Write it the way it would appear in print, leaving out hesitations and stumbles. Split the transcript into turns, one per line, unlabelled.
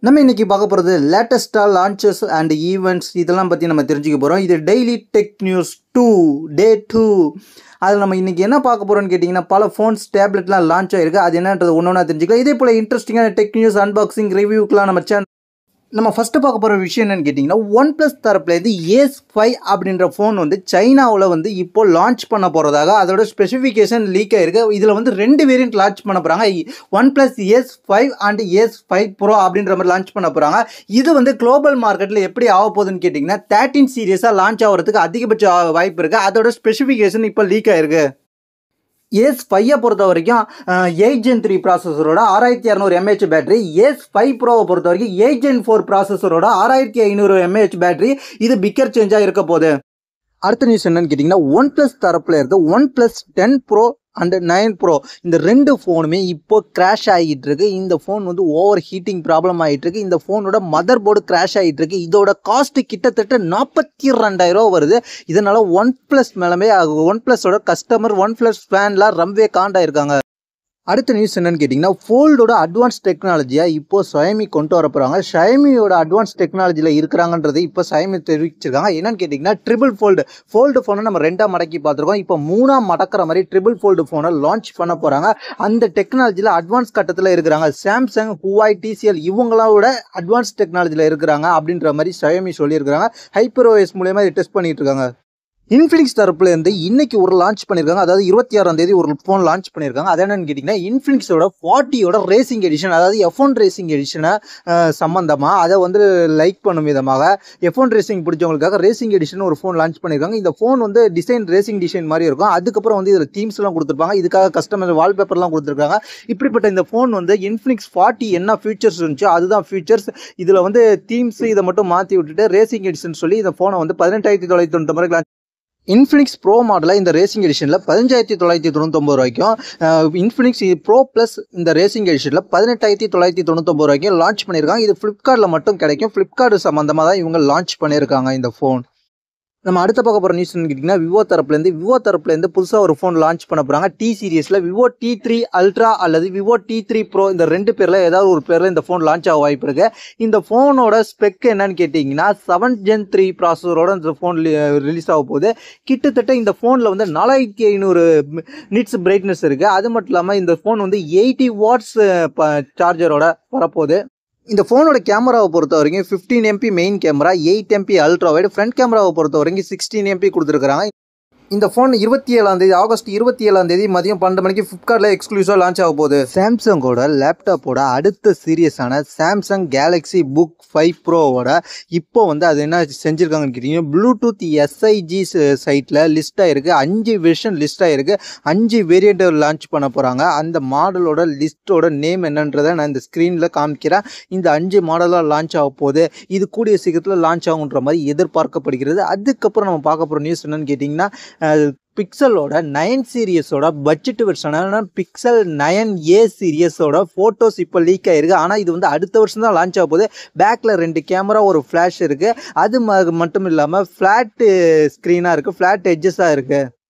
நம்ம இன்னைக்கு பார்க்க போகிறது லேட்டஸ்ட்டாக லான்ச்சஸ் அண்ட் ஈவெண்ட்ஸ் இதெல்லாம் பற்றி நம்ம தெரிஞ்சுக்க போகிறோம். இது டெய்லி டெக் நியூஸ் 2 டே 2. அதில் நம்ம இன்றைக்கி என்ன பார்க்க போகிறோம்னு கேட்டிங்கன்னா, பல ஃபோன்ஸ் டேப்லெட்லாம் லான்ச் ஆகிருக்கு. அது என்னன்றது ஒன்று ஒன்றா தெரிஞ்சுக்கலாம். இதே போல் இன்ட்ரெஸ்டிங்கான டெக் நியூஸ் அன்பாக்சிங் ரிவ்யூக்கெலாம் நம்ம ஃபஸ்ட்டு பார்க்க போகிற விஷயம் என்னென்னு கேட்டிங்கன்னா, ஒன் ப்ளஸ் தரப்புலேருந்து ஏஸ்5 அப்படின்ற ஃபோன் சைனாவில் இப்போது லான்ச் பண்ண போகிறதாக அதோட ஸ்பெசிஃபிகேஷன் லீக் ஆகிருக்கு. இதில் 2 வேரியன்ட் லான்ச் பண்ண போகிறாங்க. ஒன் ப்ளஸ் ஏஸ்5 அண்ட் ஏஸ்5 ப்ரோ அப்படின்ற மாதிரி லான்ச் பண்ண போகிறாங்க. இது குளோபல் மார்க்கெட்டில் எப்படி ஆக போகுதுன்னு கேட்டிங்கன்னா, 13 சீரியஸாக லான்ச் ஆகிறதுக்கு அதிகபட்ச வாய்ப்பு இருக்குது. அதோட ஸ்பெசிஃபிகேஷன் இப்போ லீக் ஆகிருக்கு. ஏஸ்5 பொறுத்த வரைக்கும் 8 Gen 3 ப்ராசஸரோட 6200 mAh பேட்டரி. ஏஸ்5 ப்ரோவை பொறுத்த வரைக்கும் 8 Gen 4 ப்ராசஸரோட 6500 mAh பேட்டரி. இது பிக்கர் சேஞ்சாக இருக்க போகுது. அடுத்த நியூஸ் என்னன்னு கேட்டிங்கன்னா, ஒன் ப்ளஸ் தரப்பில் இருந்து one plus 10 bro and 9 bro இந்த 2 ஃபோனுமே இப்போ கிராஷ் ஆகிட்டு இருக்கு. இந்த ஃபோன் ஓவர் ஹீட்டிங் ப்ராப்ளம் ஆகிட்டு இருக்கு. இந்த ஃபோனோட மதர் போர்டு கிராஷ் ஆகிட்டு இருக்கு. இதோட காஸ்ட் கிட்டத்தட்ட 42,000 வருது. இதனால ஒன் ப்ளஸ் மேலமே ஒன் ப்ளஸோட கஸ்டமர் ஒன் ப்ளஸ் ஃபேன்லாம் ரொம்பவே காண்டாயிருக்காங்க. அடுத்த நியூஸ் என்னன்னு கேட்டிங்கன்னா, ஃபோல்டோட அட்வான்ஸ் டெக்னாலஜியாக இப்போ ஷாமி கொண்டு வர போகிறாங்க. ஷாமியோட அட்வான்ஸ் டெக்னாலஜியில் இருக்கிறாங்கன்றது இப்போ ஷாமி தெரிவிச்சிருக்காங்க. என்னன்னு கேட்டிங்கன்னா, ட்ரிபிள் ஃபோல்டு ஃபோனை நம்ம 2ஆக மடக்கி பார்த்துருக்கோம். இப்போ 3ஆக மடக்கிற மாதிரி ட்ரிபிள் ஃபோல்டு ஃபோனை லான்ச் பண்ண போகிறாங்க. அந்த டெக்னாலஜியில் அட்வான்ஸ் கட்டத்தில் இருக்கிறாங்க. சாம்சங், ஹுவாய், டிசிஎல் இவங்களோட அட்வான்ஸ் டெக்னாலஜியில் இருக்கிறாங்க அப்படின்ற மாதிரி ஷாமி சொல்லியிருக்கிறாங்க. ஹைப்பர் ஓஎஸ் மூலயமா இதை டெஸ்ட் பண்ணிட்டு இருக்காங்க. இன்ஃபினிக்ஸ் தரப்புலேருந்து இன்னைக்கு ஒரு லான்ச் பண்ணியிருக்காங்க. அதாவது 26ஆம் தேதி ஒரு ஃபோன் லான்ச் பண்ணியிருக்காங்க. அது என்னன்னு கேட்டிங்கன்னா, இன்ஃபினிக்ஸோட 40யோட ரேசிங் எடிஷன், அதாவது F1 ரேசிங் எடிஷனை சம்மந்தமாக அதை லைக் பண்ணும் விதமாக F1 ரேசிங் பிடிச்சவங்களுக்காக ரேசிங் எடிஷன் ஒரு ஃபோன் லான்ச் பண்ணியிருக்காங்க. இந்த ஃபோன் டிசைன் ரேசிங் டிசைன் மாதிரி இருக்கும். அதுக்கப்புறம் இதில் தீம்ஸ்லாம் கொடுத்துருப்பாங்க. இதுக்காக கஸ்டமர் வால்பேப்பர்லாம் கொடுத்துருக்காங்க. இப்படிப்பட்ட இந்த ஃபோன் இன்ஃபினிக்ஸ் 40 என்ன ஃபீச்சர்ஸ் இருந்துச்சோ அதுதான் ஃபீச்சர்ஸ். இதில் தீம்ஸ் இதை மட்டும் மாற்றி விட்டுட்டு ரேசிங் எடிஷன் சொல்லி இந்த ஃபோனை 18,990 இன்ஃபினிக்ஸ் ப்ரோ மாடலில் இந்த ரேசிங் எடிஷனில் 15,999 ரூபாய்க்கும், இன்ஃபினிக்ஸ் ப்ரோ ப்ளஸ் இந்த ரேசிங் எடிஷனில் 18,999 ரூபாய்க்கும் லான்ச் பண்ணியிருக்காங்க. இது ஃப்ளிப்கார்ட்டில் மட்டும் கிடைக்கும். ஃப்ளிப்கார்ட் சம்மந்தமாக தான் இவங்க லான்ச் பண்ணியிருக்காங்க இந்த ஃபோன். நம்ம அடுத்த பார்க்க போகிற நியூஸ் கேட்டிங்கன்னா, விவோ தரப்புலேருந்து புதுசாக ஒரு ஃபோன் லான்ச் பண்ண போகிறாங்க. டி சீரியஸில் விவோ T3 அல்ட்ரா அல்லது விவோ T3 ப்ரோ இந்த 2 பேரில் ஏதாவது ஒரு பேரில் இந்த ஃபோன் லான்ச் ஆக வாய்ப்பு இருக்குது. இந்த ஃபோனோட ஸ்பெக் என்னன்னு கேட்டிங்கன்னா, 7 Gen 3 ப்ராசஸரோட இந்த ஃபோன் ரிலீஸ் ஆக போகுது. கிட்டத்தட்ட இந்த ஃபோனில் 4500 நிட்ஸ் பிரைட்னஸ் இருக்குது. அது மட்டும் இல்லாமல் இந்த ஃபோன் 80 வாட்ஸ் சார்ஜரோட வரப்போகுது. இந்த ஃபோனோட கேமராவை பொறுத்த வரைக்கும் 15 MP main camera, 8 MP ultra wide, front கேமராவை பொறுத்த வரைக்கும் 16 MP கொடுத்துருக்காங்க. இந்த ஃபோன் 27ஆம் தேதி ஆகஸ்ட் 27ஆம் தேதி மதியம் 12 மணிக்கு ஃப்ளிப்கார்ட்டில் எக்ஸ்க்ளூசிவாக லான்ச் ஆக போகுது. சாம்சங்கோட லேப்டாப்போட அடுத்த சீரியஸான சாம்சங் கேலக்ஸி புக் 5 ப்ரோவோட இப்போ அது என்ன செஞ்சுருக்காங்கன்னு கேட்டிங்கன்னா, ப்ளூடூத் SIG சைட்டில் லிஸ்ட் ஆகிருக்கு. 5 வெர்ஷன் லிஸ்ட் ஆகிருக்கு. 5 வேரியண்ட் லான்ச் பண்ண போகிறாங்க. அந்த மாடலோட லிஸ்ட்டோட நேம் என்னன்றதை நான் இந்த ஸ்க்ரீனில் காமிக்கிறேன். இந்த 5 மாடலாக லான்ச் ஆக போகுது. இது கூடிய சீக்கிரத்தில் லான்ச் ஆகுன்ற மாதிரி எதிர்பார்க்கப்படுகிறது. அதுக்கப்புறம் நம்ம பார்க்க போகிற நியூஸ் என்னன்னு கேட்டிங்கன்னா, பிக்சலோட 9 சீரியஸோட பட்ஜெட் வெர்ஷனான பிக்சல் 9A சீரியஸோட ஃபோட்டோஸ் இப்போ லீக் ஆகிருக்கு. ஆனால் இது அடுத்த வருஷம் தான் லான்ச் ஆக போகுது. பேக்கில் 2 கேமரா, ஒரு ஃப்ளாஷ் இருக்குது. அது மட்டும் இல்லாமல் ஃப்ளாட் ஸ்க்ரீனாக இருக்குது, ஃப்ளாட் எட்ஜஸாக இருக்குது.